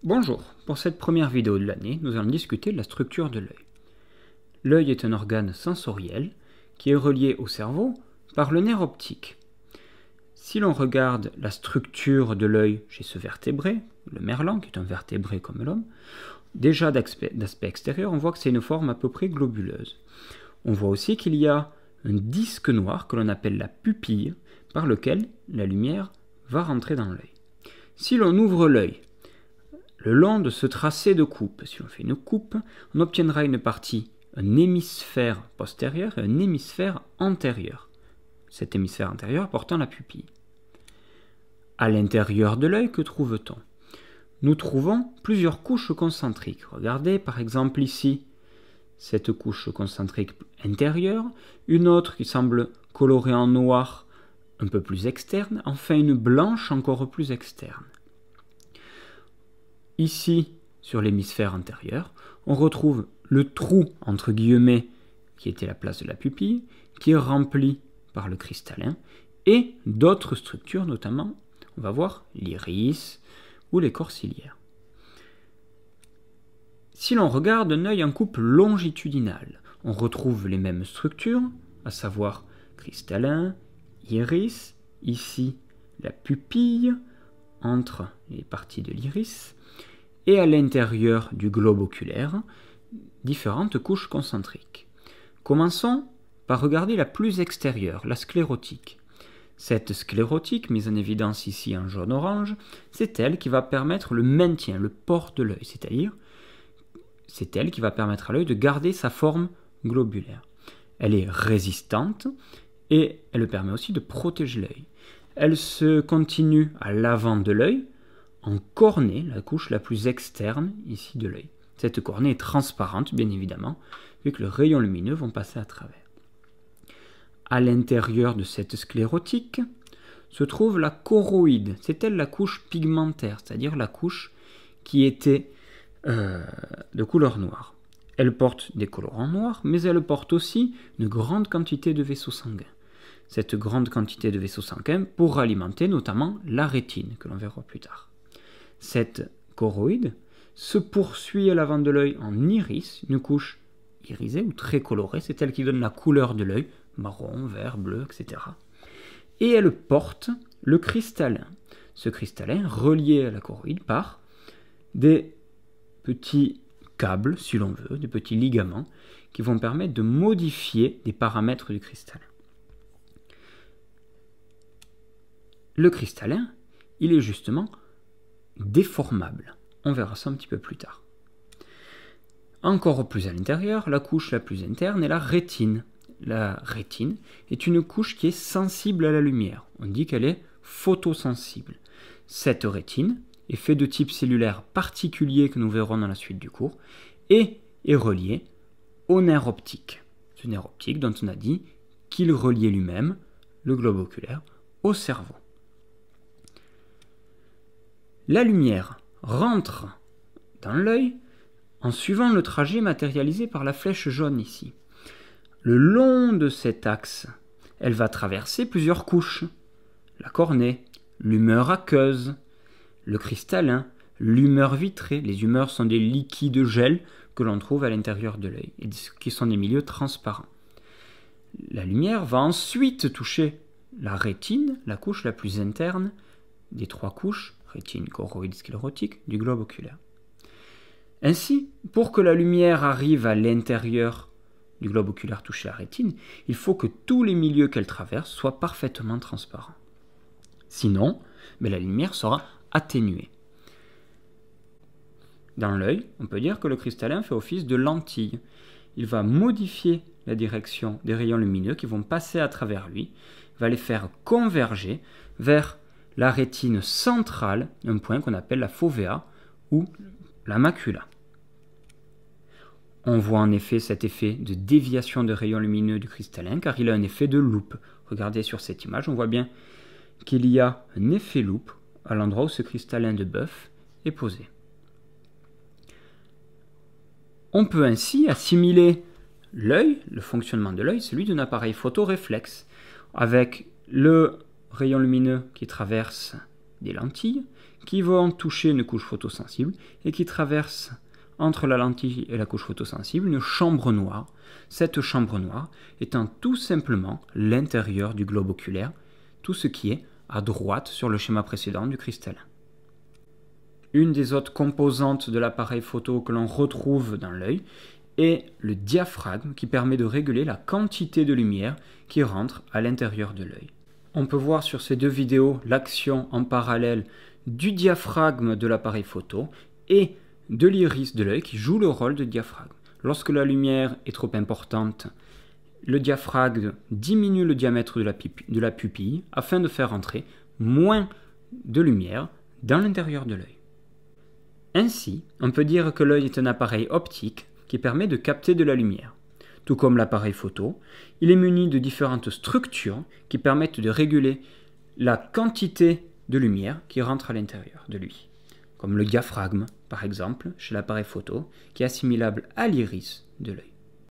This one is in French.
Bonjour, pour cette première vidéo de l'année, nous allons discuter de la structure de l'œil. L'œil est un organe sensoriel qui est relié au cerveau par le nerf optique. Si l'on regarde la structure de l'œil chez ce vertébré, le merlan, qui est un vertébré comme l'homme, déjà d'aspect extérieur, on voit que c'est une forme à peu près globuleuse. On voit aussi qu'il y a un disque noir que l'on appelle la pupille, par lequel la lumière va rentrer dans l'œil. Si l'on ouvre l'œil, le long de ce tracé de coupe, si on fait une coupe, on obtiendra une partie, un hémisphère postérieur et un hémisphère antérieur. Cet hémisphère antérieur portant la pupille. À l'intérieur de l'œil, que trouve-t-on? Nous trouvons plusieurs couches concentriques. Regardez par exemple ici, cette couche concentrique intérieure, une autre qui semble colorée en noir, un peu plus externe, enfin une blanche encore plus externe. Ici, sur l'hémisphère antérieur, on retrouve le trou, entre guillemets, qui était la place de la pupille, qui est rempli par le cristallin, et d'autres structures, notamment, on va voir l'iris ou les corps ciliaires. Si l'on regarde un œil en coupe longitudinale, on retrouve les mêmes structures, à savoir cristallin, iris, ici la pupille, entre les parties de l'iris, et à l'intérieur du globe oculaire, différentes couches concentriques. Commençons par regarder la plus extérieure, la sclérotique. Cette sclérotique, mise en évidence ici en jaune-orange, c'est elle qui va permettre le maintien, le port de l'œil, c'est-à-dire c'est elle qui va permettre à l'œil de garder sa forme globulaire. Elle est résistante et elle permet aussi de protéger l'œil. Elle se continue à l'avant de l'œil, en cornée, la couche la plus externe ici de l'œil. Cette cornée est transparente, bien évidemment, vu que les rayons lumineux vont passer à travers. À l'intérieur de cette sclérotique se trouve la choroïde. C'est elle la couche pigmentaire, c'est-à-dire la couche qui était de couleur noire. Elle porte des colorants noirs, mais elle porte aussi une grande quantité de vaisseaux sanguins. Cette grande quantité de vaisseaux sanguins pour alimenter notamment la rétine, que l'on verra plus tard. Cette choroïde se poursuit à l'avant de l'œil en iris, une couche irisée ou très colorée, c'est elle qui donne la couleur de l'œil, marron, vert, bleu, etc. Et elle porte le cristallin. Ce cristallin relié à la choroïde par des petits câbles, si l'on veut, des petits ligaments, qui vont permettre de modifier des paramètres du cristallin. Le cristallin, il est justement déformable. On verra ça un petit peu plus tard. Encore plus à l'intérieur, la couche la plus interne est la rétine. La rétine est une couche qui est sensible à la lumière. On dit qu'elle est photosensible. Cette rétine est faite de type cellulaire particulier que nous verrons dans la suite du cours et est reliée au nerf optique. Ce nerf optique dont on a dit qu'il reliait lui-même le globe oculaire au cerveau. La lumière rentre dans l'œil en suivant le trajet matérialisé par la flèche jaune ici. Le long de cet axe, elle va traverser plusieurs couches. La cornée, l'humeur aqueuse, le cristallin, l'humeur vitrée. Les humeurs sont des liquides gel que l'on trouve à l'intérieur de l'œil et qui sont des milieux transparents. La lumière va ensuite toucher la rétine, la couche la plus interne des trois couches, rétine, choroïde, sclérotique, du globe oculaire. Ainsi, pour que la lumière arrive à l'intérieur du globe oculaire toucher la rétine, il faut que tous les milieux qu'elle traverse soient parfaitement transparents. Sinon, la lumière sera atténuée. Dans l'œil, on peut dire que le cristallin fait office de lentille. Il va modifier la direction des rayons lumineux qui vont passer à travers lui, va les faire converger vers la rétine centrale, un point qu'on appelle la fovea ou la macula. On voit en effet cet effet de déviation de rayons lumineux du cristallin car il a un effet de loupe. Regardez sur cette image, on voit bien qu'il y a un effet loupe à l'endroit où ce cristallin de bœuf est posé. On peut ainsi assimiler l'œil, le fonctionnement de l'œil, celui d'un appareil photoréflexe, avec le rayon lumineux qui traverse des lentilles qui vont toucher une couche photosensible et qui traversent entre la lentille et la couche photosensible une chambre noire. Cette chambre noire étant tout simplement l'intérieur du globe oculaire, tout ce qui est à droite sur le schéma précédent du cristallin. Une des autres composantes de l'appareil photo que l'on retrouve dans l'œil est le diaphragme qui permet de réguler la quantité de lumière qui rentre à l'intérieur de l'œil. On peut voir sur ces deux vidéos l'action en parallèle du diaphragme de l'appareil photo et de l'iris de l'œil qui joue le rôle de diaphragme. Lorsque la lumière est trop importante, le diaphragme diminue le diamètre de la pupille afin de faire entrer moins de lumière dans l'intérieur de l'œil. Ainsi, on peut dire que l'œil est un appareil optique qui permet de capter de la lumière. Tout comme l'appareil photo, il est muni de différentes structures qui permettent de réguler la quantité de lumière qui rentre à l'intérieur de lui, comme le diaphragme, par exemple, chez l'appareil photo, qui est assimilable à l'iris de l'œil.